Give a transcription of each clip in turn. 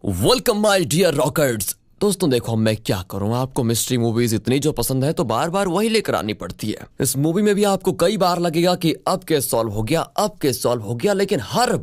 Welcome my dear rockers. दोस्तों देखो मैं क्या करूं, आपको मिस्ट्री मूवीज इतनी जो पसंद है तो बार बार वही लेकर आनी पड़ती है। इस मूवी में भी आपको कई बार लगेगा कि अब केस सॉल्व हो गया, अब केस सॉल्व हो गया, लेकिन हर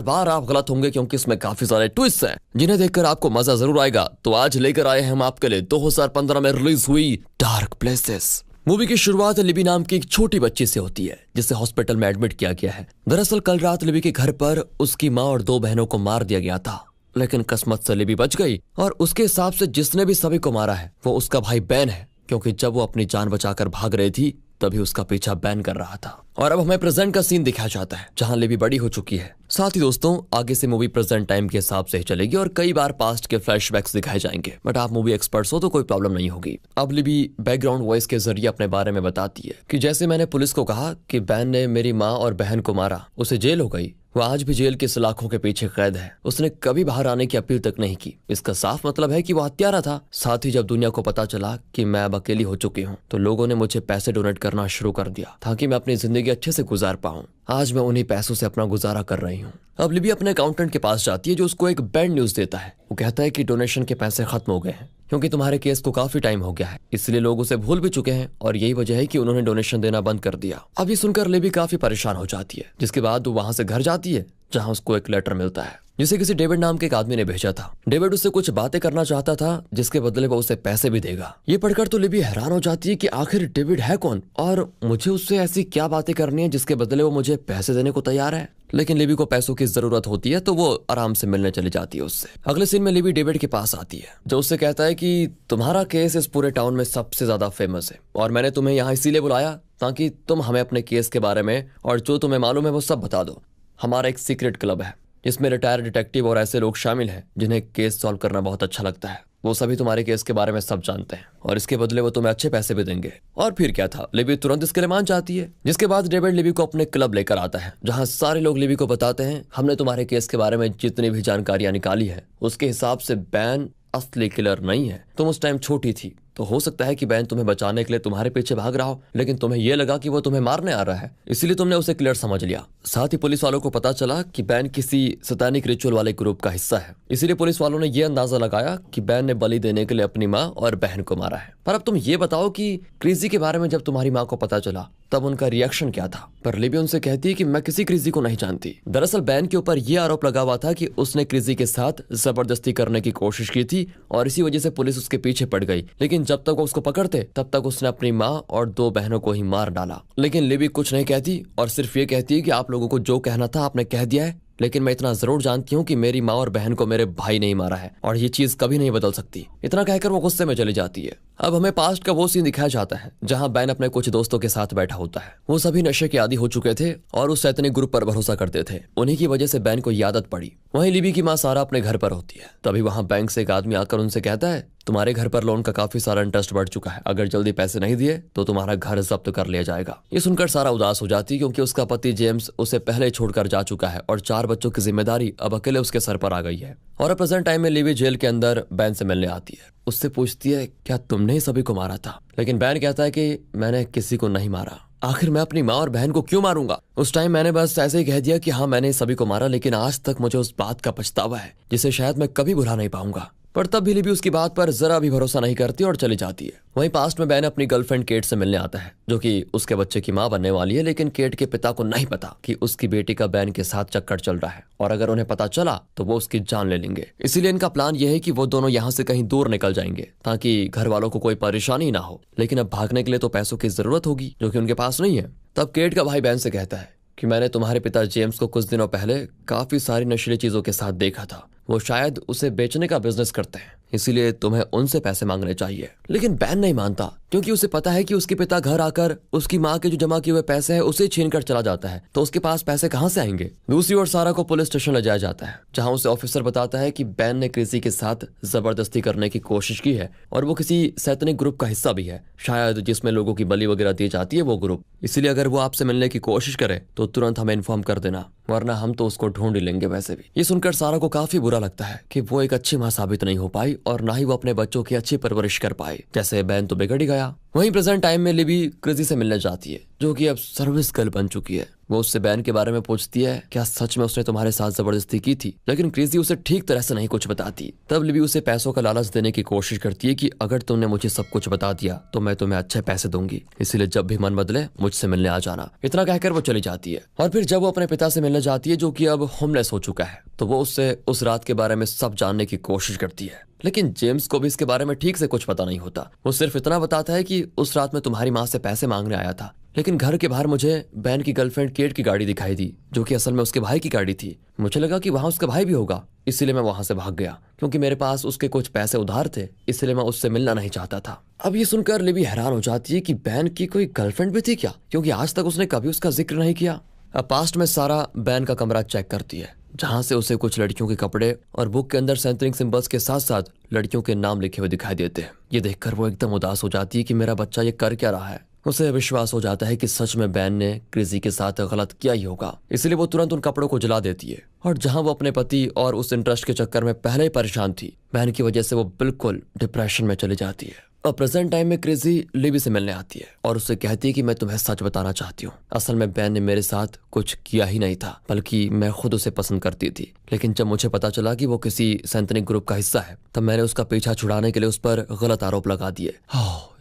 बार आप गलत होंगे क्योंकि इसमें काफी सारे ट्विस्ट हैं जिन्हें देखकर आपको मजा जरूर आएगा। तो आज लेकर आए हम आपके लिए 2015 में रिलीज हुई डार्क प्लेसेस। मूवी की शुरुआत लिबी नाम की एक छोटी बच्ची से होती है जिसे हॉस्पिटल में एडमिट किया गया है। दरअसल कल रात लिबी के घर पर उसकी माँ और 2 बहनों को मार दिया गया था, लेकिन किस्मत से लिबी बच गई और उसके हिसाब से जिसने भी सभी को मारा है वो उसका भाई बैन है, क्योंकि जब वो अपनी जान बचाकर भाग रही थी तभी उसका पीछा बैन कर रहा था। और अब हमें प्रेजेंट का सीन दिखाया जाता है जहां लिबी बड़ी हो चुकी है। साथ ही दोस्तों आगे से मूवी प्रेजेंट टाइम के हिसाब से ही चलेगी और कई बार पास्ट के फ्लैशबैक्स दिखाए जाएंगे, बट आप मूवी एक्सपर्ट्स हो तो कोई प्रॉब्लम नहीं होगी। अब लिबी बैकग्राउंड वॉइस के जरिए अपने बारे में बताती है कि जैसे मैंने पुलिस को कहा कि बैन ने मेरी माँ और बहन को मारा, उसे जेल हो गई, वो आज भी जेल की सलाखों के पीछे कैद है, उसने कभी बाहर आने की अपील तक नहीं की। इसका साफ मतलब है कि वो हत्यारा था। साथ ही जब दुनिया को पता चला कि मैं अब अकेली हो चुकी हूँ तो लोगों ने मुझे पैसे डोनेट करना शुरू कर दिया ताकि मैं अपनी जिंदगी अच्छे से गुजार पाऊं। आज मैं उन्हीं पैसों से अपना गुजारा कर रही हूँ। अब लिबी अपने अकाउंटेंट के पास जाती है जो उसको एक बैड न्यूज देता है। वो कहता है कि डोनेशन के पैसे खत्म हो गए हैं क्योंकि तुम्हारे केस को काफी टाइम हो गया है, इसलिए लोग उसे भूल भी चुके हैं और यही वजह है कि उन्होंने डोनेशन देना बंद कर दिया। अब ये सुनकर लिबी काफी परेशान हो जाती है, जिसके बाद वो वहां से घर जाती है जहां उसको एक लेटर मिलता है जिसे किसी डेविड नाम के एक आदमी ने भेजा था। डेविड उससे कुछ बातें करना चाहता था जिसके बदले वो उसे पैसे भी देगा। ये पढ़कर तो लिबी हैरान हो जाती है कि आखिर डेविड है कौन और मुझे उससे ऐसी क्या बातें करनी है जिसके बदले वो मुझे पैसे देने को तैयार है। लेकिन लिबी को पैसों की जरूरत होती है तो वो आराम से मिलने चली जाती है उससे। अगले सीन में लिबी डेविड के पास आती है जो उससे कहता है कि तुम्हारा केस इस पूरे टाउन में सबसे ज्यादा फेमस है और मैंने तुम्हें यहाँ इसीलिए बुलाया ताकि तुम हमें अपने केस के बारे में और जो तुम्हें मालूम है वो सब बता दो। हमारा एक सीक्रेट क्लब है जिसमें रिटायर्ड डिटेक्टिव और ऐसे लोग शामिल हैं जिन्हें केस सॉल्व करना बहुत अच्छा लगता है। वो सभी तुम्हारे केस के बारे में सब जानते हैं और इसके बदले वो तुम्हें अच्छे पैसे भी देंगे। और फिर क्या था, लिबी तुरंत इसके लिए मान जाती है। जिसके बाद डेविड लिबी को अपने क्लब लेकर आता है जहां सारे लोग लिबी को बताते हैं हमने तुम्हारे केस के बारे में जितनी भी जानकारियां निकाली है उसके हिसाब से बैन असली किलर नहीं है। तुम उस टाइम छोटी थी तो हो सकता है कि बैन तुम्हें बचाने के लिए तुम्हारे पीछे भाग रहा हो, लेकिन तुम्हें यह लगा कि वो तुम्हें मारने आ रहा है इसीलिए तुमने उसे किलर समझ लिया। साथ ही पुलिस वालों को पता चला कि बैन किसी सैतानिक रिचुअल वाले ग्रुप का हिस्सा है, इसीलिए पुलिस वालों ने यह अंदाजा लगाया कि बैन ने बलि देने के लिए अपनी माँ और बहन को मारा है। पर अब तुम ये बताओ कि क्रेजी के बारे में जब तुम्हारी माँ को पता चला तब उनका रिएक्शन क्या था। पर लिबी उनसे कहती है कि मैं किसी क्रेजी को नहीं जानती। दरअसल बैन के ऊपर यह आरोप लगा हुआ था कि उसने क्रेजी के साथ जबरदस्ती करने की कोशिश की थी और इसी वजह से पुलिस उसके पीछे पड़ गई, लेकिन जब तक वो उसको पकड़ते तब तक उसने अपनी माँ और 2 बहनों को ही मार डाला। लेकिन लिबी कुछ नहीं कहती और सिर्फ ये कहती है कि आप लोगों को जो कहना था आपने कह दिया है, लेकिन मैं इतना जरूर जानती हूँ कि मेरी माँ और बहन को मेरे भाई नहीं मारा है और ये चीज कभी नहीं बदल सकती। इतना कहकर वो गुस्से में चली जाती है। अब हमें पास्ट का वो सीन दिखाया जाता है जहां बैन अपने कुछ दोस्तों के साथ बैठा होता है। वो सभी नशे के आदी हो चुके थे और उस सैतानिक ग्रुप पर भरोसा करते थे। उन्हीं की वजह से बैन को ये आदत पड़ी। वहीं लिबी की माँ सारा अपने घर पर होती है। तभी वहां बैंक से एक आदमी आकर उनसे कहता है तुम्हारे घर पर लोन का काफी सारा इंटरेस्ट बढ़ चुका है, अगर जल्दी पैसे नहीं दिए तो तुम्हारा घर जब्त कर लिया जाएगा। ये सुनकर सारा उदास हो जाती क्योंकि उसका पति जेम्स उसे पहले छोड़कर जा चुका है और 4 बच्चों की जिम्मेदारी अब अकेले उसके सर पर आ गई है। और प्रेजेंट टाइम में लिबी जेल के अंदर बैन से मिलने आती है। उससे पूछती है क्या तुमने ही सभी को मारा था, लेकिन बैन कहता है कि मैंने किसी को नहीं मारा। आखिर मैं अपनी माँ और बहन को क्यों मारूंगा? उस टाइम मैंने बस ऐसे ही कह दिया कि हाँ मैंने सभी को मारा, लेकिन आज तक मुझे उस बात का पछतावा है जिसे शायद मैं कभी भुला नहीं पाऊंगा। पर तब भी लिबी उसकी बात पर जरा भी भरोसा नहीं करती और चली जाती है। वहीं पास्ट में बैन अपनी गर्लफ्रेंड केट से मिलने आता है जो कि उसके बच्चे की माँ बनने वाली है, लेकिन केट के पिता को नहीं पता कि उसकी बेटी का बैन के साथ चक्कर चल रहा है और अगर उन्हें पता चला तो वो उसकी जान ले लेंगे। इसीलिए इनका प्लान यह है कि वो दोनों यहाँ से कहीं दूर निकल जाएंगे ताकि घर वालों को कोई परेशानी ना हो। लेकिन अब भागने के लिए तो पैसों की जरूरत होगी जो कि उनके पास नहीं है। तब केट का भाई बैन से कहता है कि मैंने तुम्हारे पिता जेम्स को कुछ दिनों पहले काफी सारी नशीली चीजों के साथ देखा था, वो शायद उसे बेचने का बिजनेस करते हैं, इसीलिए तुम्हें उनसे पैसे मांगने चाहिए। लेकिन बैन नहीं मानता क्योंकि उसे पता है कि उसके पिता घर आकर उसकी माँ के जो जमा किए हुए पैसे हैं उसे छीन कर चला जाता है, तो उसके पास पैसे कहाँ से आएंगे। दूसरी ओर सारा को पुलिस स्टेशन ले जाया जाता है जहाँ उसे ऑफिसर बताता है कि बैन ने क्रेजी के साथ जबरदस्ती करने की कोशिश की है और वो किसी सैतानिक ग्रुप का हिस्सा भी है, शायद जिसमें लोगों की बलि वगैरह दी जाती है वो ग्रुप। इसीलिए अगर वो आपसे मिलने की कोशिश करे तो तुरंत हमें इन्फॉर्म कर देना, वरना हम तो उसको ढूंढ ही लेंगे। वैसे भी ये सुनकर सारा को काफी बुरा लगता है कि वो एक अच्छी माँ साबित नहीं हो पाई और ना ही वो अपने बच्चों की अच्छी परवरिश कर पाई, जैसे बैन तो बिगड़ ही गया। वहीं प्रेजेंट टाइम में लिबी क्रेजी से मिलने जाती है जो कि अब सर्विस गर्ल बन चुकी है। वो उससे बैन के बारे में पूछती है, क्या सच में उसने तुम्हारे साथ जबरदस्ती की थी? लेकिन क्रेजी उसे ठीक तरह से नहीं कुछ बताती। तब लिबी उसे पैसों का लालच देने की कोशिश करती है कि अगर तुमने मुझे सब कुछ बता दिया तो मैं तुम्हें अच्छे पैसे दूंगी, इसीलिए जब भी मन बदले मुझसे मिलने आ जाना। इतना कहकर वो चली जाती है। और फिर जब वो अपने पिता से मिलने जाती है, जो कि अब होमलेस हो चुका है, तो वो उससे उस रात के बारे में सब जानने की कोशिश करती है। लेकिन जेम्स को भी इसके बारे में ठीक से कुछ पता नहीं होता। वो सिर्फ इतना बताता है कि उस रात में तुम्हारी माँ से पैसे मांगने आया था, लेकिन घर के बाहर मुझे बैन की गर्लफ्रेंड केट की गाड़ी दिखाई दी, जो कि असल में उसके भाई की गाड़ी थी। मुझे लगा कि वहां उसका भाई भी होगा, इसीलिए मैं वहां से भाग गया, क्योंकि मेरे पास उसके कुछ पैसे उधार थे, इसलिए मैं उससे मिलना नहीं चाहता था। अब ये सुनकर लिबी हैरान हो जाती है कि बैन की कोई गर्लफ्रेंड भी थी क्या, क्योंकि आज तक उसने कभी उसका जिक्र नहीं किया। अब पास्ट में सारा बैन का कमरा चेक करती है, जहां से उसे कुछ लड़कियों के कपड़े और बुक के अंदर सेंटरिंग सिंबल्स के साथ साथ लड़कियों के नाम लिखे हुए दिखाई देते हैं। ये देखकर वो एकदम उदास हो जाती है कि मेरा बच्चा ये कर क्या रहा है। उसे विश्वास हो जाता है कि सच में बैन ने क्रेजी के साथ गलत किया ही होगा, इसलिए वो तुरंत उन कपड़ों को जला देती है। और जहां वो अपने पति और उस इंटरेस्ट के चक्कर में पहले ही परेशान थी, बैन की वजह से वो बिल्कुल डिप्रेशन में चली जाती है। और प्रेजेंट टाइम में क्रेजी लिबी से मिलने आती है और उससे कहती है कि मैं तुम्हें सच बताना चाहती हूँ, असल में बैन ने मेरे साथ कुछ किया ही नहीं था, बल्कि मैं खुद उसे पसंद करती थी। लेकिन जब मुझे पता चला कि वो किसी सैंथनिक ग्रुप का हिस्सा है, तब मैंने उसका पीछा छुड़ाने के लिए उस पर गलत आरोप लगा दिए।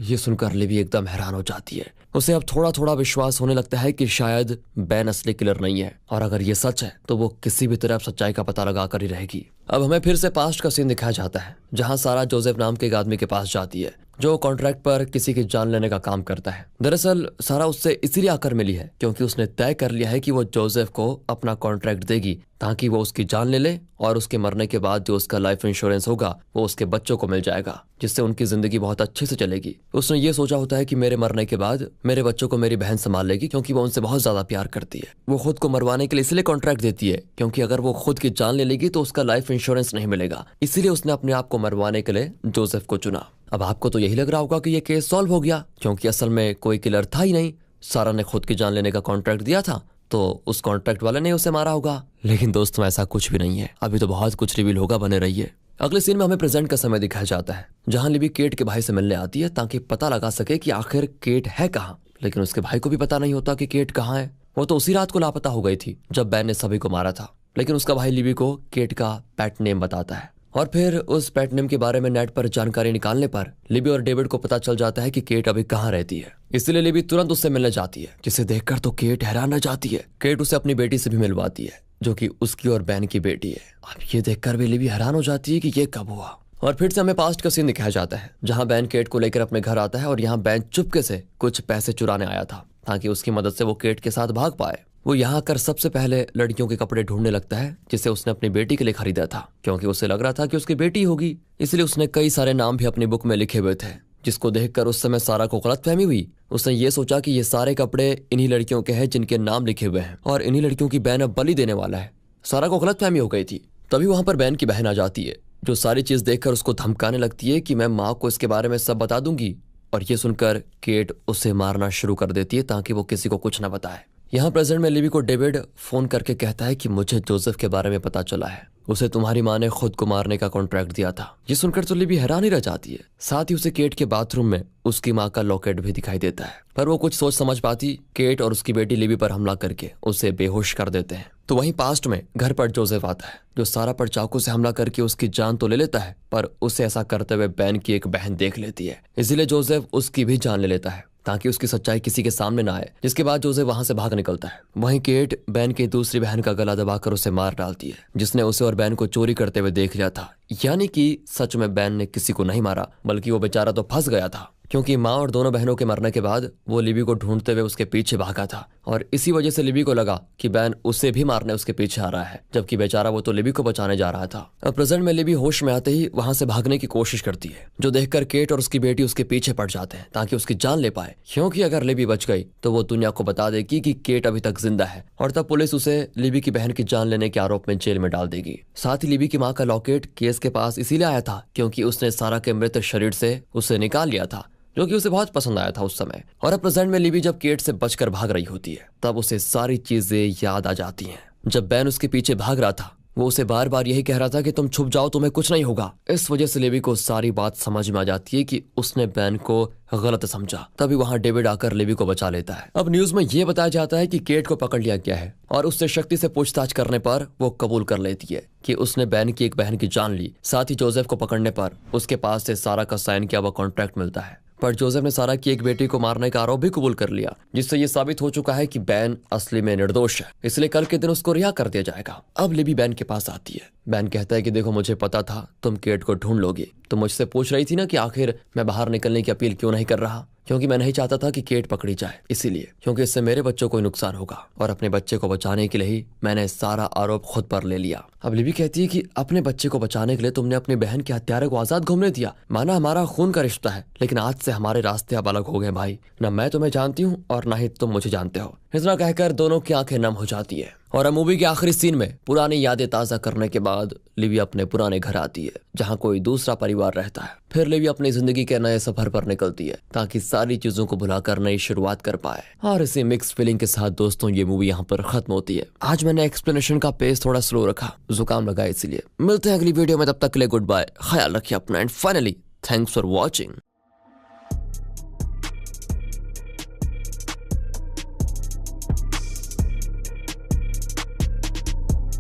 ये सुनकर लिबी एकदम हैरान हो जाती है। उसे अब थोड़ा थोड़ा विश्वास होने लगता है कि शायद बैन असली किलर नहीं है, और अगर ये सच है तो वो किसी भी तरह सच्चाई का पता लगा कर ही रहेगी। अब हमें फिर से पास्ट का सीन दिखाया जाता है, जहां सारा जोसेफ नाम के एक आदमी के पास जाती है, जो कॉन्ट्रैक्ट पर किसी की जान लेने का काम करता है। दरअसल सारा उससे इसीलिए आकर मिली है क्योंकि उसने तय कर लिया है कि वो जोसेफ को अपना कॉन्ट्रैक्ट देगी ताकि वो उसकी जान ले ले, और उसके मरने के बाद जो उसका लाइफ इंश्योरेंस होगा वो उसके बच्चों को मिल जाएगा, जिससे उनकी जिंदगी बहुत अच्छे से चलेगी। उसने ये सोचा होता है कि मेरे मरने के बाद मेरे बच्चों को मेरी बहन संभाल लेगी, क्योंकि वो उनसे बहुत ज्यादा प्यार करती है। वो खुद को मरवाने के लिए इसलिए कॉन्ट्रैक्ट देती है क्योंकि अगर वो खुद की जान ले लेगी तो उसका लाइफ इंश्योरेंस नहीं मिलेगा, इसीलिए उसने अपने आप को मरवाने के लिए जोसेफ को चुना। अब आपको तो यही लग रहा होगा कि ये केस सॉल्व हो गया, क्योंकि असल में कोई किलर था ही नहीं। सारा ने खुद की जान लेने का कॉन्ट्रैक्ट दिया था, तो उस कॉन्ट्रैक्ट वाले ने उसे मारा होगा। लेकिन दोस्तों ऐसा कुछ भी नहीं है, अभी तो बहुत कुछ रिवील होगा, बने रहिए। अगले सीन में हमें प्रेजेंट का समय दिखाया जाता है, जहां लिबी केट के भाई से मिलने आती है ताकि पता लगा सके कि आखिर केट है कहाँ। लेकिन उसके भाई को भी पता नहीं होता कि केट कहाँ है। वो तो उसी रात को लापता हो गई थी जब बैन ने सभी को मारा था। लेकिन उसका भाई लिबी को केट का पेट नेम बताता है, और फिर उस पेट नेम के बारे में नेट पर जानकारी निकालने पर लिबी और डेविड को पता चल जाता है कि केट अभी कहाँ रहती है। इसलिए लिबी तुरंत उससे मिलने जाती है, जिसे देखकर तो केट हैरान रह जाती है। केट उसे अपनी बेटी से भी मिलवाती है, जो कि उसकी और बैन की बेटी है। अब ये देखकर भी लिबी हैरान हो जाती है कि ये कब हुआ। और फिर से हमें पास्ट का सीन दिखाया जाता है, जहां बैन केट को लेकर अपने घर आता है, और यहाँ बैन चुपके से कुछ पैसे चुराने आया था ताकि उसकी मदद से वो केट के साथ भाग पाए। वो यहाँ आकर सबसे पहले लड़कियों के कपड़े ढूंढने लगता है, जिसे उसने अपनी बेटी के लिए खरीदा था, क्योंकि उसे लग रहा था कि उसकी बेटी होगी। इसलिए उसने कई सारे नाम भी अपनी बुक में लिखे हुए थे, जिसको देखकर उस समय सारा को गलतफहमी हुई। उसने ये सोचा कि ये सारे कपड़े इन्हीं लड़कियों के हैं जिनके नाम लिखे हुए हैं, और इन्हीं लड़कियों की बैन अब बलि देने वाला है। सारा को गलतफहमी हो गई थी। तभी वहां पर बैन की बहन आ जाती है, जो सारी चीज देखकर उसको धमकाने लगती है कि मैं माँ को इसके बारे में सब बता दूंगी। और ये सुनकर केट उसे मारना शुरू कर देती है ताकि वो किसी को कुछ न बताए। यहाँ प्रेजेंट में लिबी को डेविड फोन करके कहता है कि मुझे जोसेफ के बारे में पता चला है, उसे तुम्हारी माँ ने खुद को मारने का कॉन्ट्रैक्ट दिया था। ये सुनकर तो लिबी हैरान ही रह जाती है। साथ ही उसे केट के बाथरूम में उसकी माँ का लॉकेट भी दिखाई देता है, पर वो कुछ सोच समझ पाती केट और उसकी बेटी लिबी पर हमला करके उसे बेहोश कर देते हैं। तो वहीं पास्ट में घर पर जोसेफ आता है, जो सारा पर चाकू से हमला करके उसकी जान तो ले लेता है, पर उसे ऐसा करते हुए बैन की एक बहन देख लेती है। इसीलिए जोसेफ उसकी भी जान ले लेता है ताकि उसकी सच्चाई किसी के सामने ना आए, जिसके बाद जोसेफ वहां से भाग निकलता है। वहीं केट बैन की दूसरी बहन का गला दबाकर उसे मार डालती है, जिसने उसे और बैन को चोरी करते हुए देख लिया था। यानी कि सच में बैन ने किसी को नहीं मारा, बल्कि वो बेचारा तो फंस गया था, क्योंकि माँ और दोनों बहनों के मरने के बाद वो लिबी को ढूंढते हुए उसके पीछे भागा था, और इसी वजह से लिबी को लगा कि बैन उसे भी मारने उसके पीछे आ रहा है, जबकि बेचारा वो तो लिबी को बचाने जा रहा था। अब प्रेजेंट में लिबी होश में आते ही वहां से भागने की कोशिश करती है, जो देखकर केट और उसकी बेटी उसके पीछे पड़ जाते हैं ताकि उसकी जान ले पाए, क्योंकि अगर लिबी बच गई तो वो दुनिया को बता देगी कि केट अभी तक जिंदा है, और तब पुलिस उसे लिबी की बहन की जान लेने के आरोप में जेल में डाल देगी। साथ ही लिबी की माँ का लॉकेट केस के पास इसीलिए आया था क्योंकि उसने सारा के मृत शरीर से उसे निकाल लिया था, जो कि उसे बहुत पसंद आया था उस समय। और अब प्रेजेंट में लिबी जब केट से बचकर भाग रही होती है, तब उसे सारी चीजें याद आ जाती हैं। जब बैन उसके पीछे भाग रहा था वो उसे बार बार यही कह रहा था कि तुम छुप जाओ, तुम्हें कुछ नहीं होगा। इस वजह से लेवी को सारी बात समझ में आ जाती है कि उसने बैन को गलत समझा। तभी वहां डेविड आकर लेवी को बचा लेता है। अब न्यूज में ये बताया जाता है कि केट को पकड़ लिया गया है और उससे शक्ति से पूछताछ करने पर वो कबूल कर लेती है कि उसने बैन की एक बहन की जान ली। साथ ही जोसेफ को पकड़ने पर उसके पास से सारा का साइन किया हुआ कॉन्ट्रैक्ट मिलता है। पर जोसेफ ने सारा की एक बेटी को मारने का आरोप भी कबूल कर लिया, जिससे ये साबित हो चुका है कि बैन असली में निर्दोष है, इसलिए कल के दिन उसको रिहा कर दिया जाएगा। अब लिबी बैन के पास आती है। बैन कहता है कि देखो, मुझे पता था तुम केट को ढूंढ लोगी। तुम मुझसे पूछ रही थी ना कि आखिर मैं बाहर निकलने की अपील क्यों नहीं कर रहा, क्योंकि मैं नहीं चाहता था कि केट पकड़ी जाए, इसीलिए, क्योंकि इससे मेरे बच्चों को नुकसान होगा और अपने बच्चे को बचाने के लिए ही मैंने सारा आरोप खुद पर ले लिया। अब लिबी कहती है कि अपने बच्चे को बचाने के लिए तुमने अपनी बहन के हत्यारे को आजाद घूमने दिया। माना हमारा खून का रिश्ता है, लेकिन आज से हमारे रास्ते अब अलग हो गए भाई। न मैं तुम्हें जानती हूँ और न ही तुम मुझे जानते हो। इतना कहकर दोनों की आंखें नम हो जाती है। और मूवी के आखिरी सीन में पुरानी यादें ताजा करने के बाद लिवी अपने पुराने घर आती है, जहाँ कोई दूसरा परिवार रहता है। फिर लिवी अपनी जिंदगी के नए सफर पर निकलती है ताकि सारी चीजों को भुलाकर नई शुरुआत कर पाए। और इसी मिक्स फीलिंग के साथ दोस्तों ये मूवी यहाँ पर खत्म होती है। आज मैंने एक्सप्लेनेशन का पेस थोड़ा स्लो रखा, जुकाम लगा, इसीलिए। मिलते हैं अगली वीडियो में, तब तक के लिए गुड बाय, ख्याल रखिए अपना, and finally thanks for watching.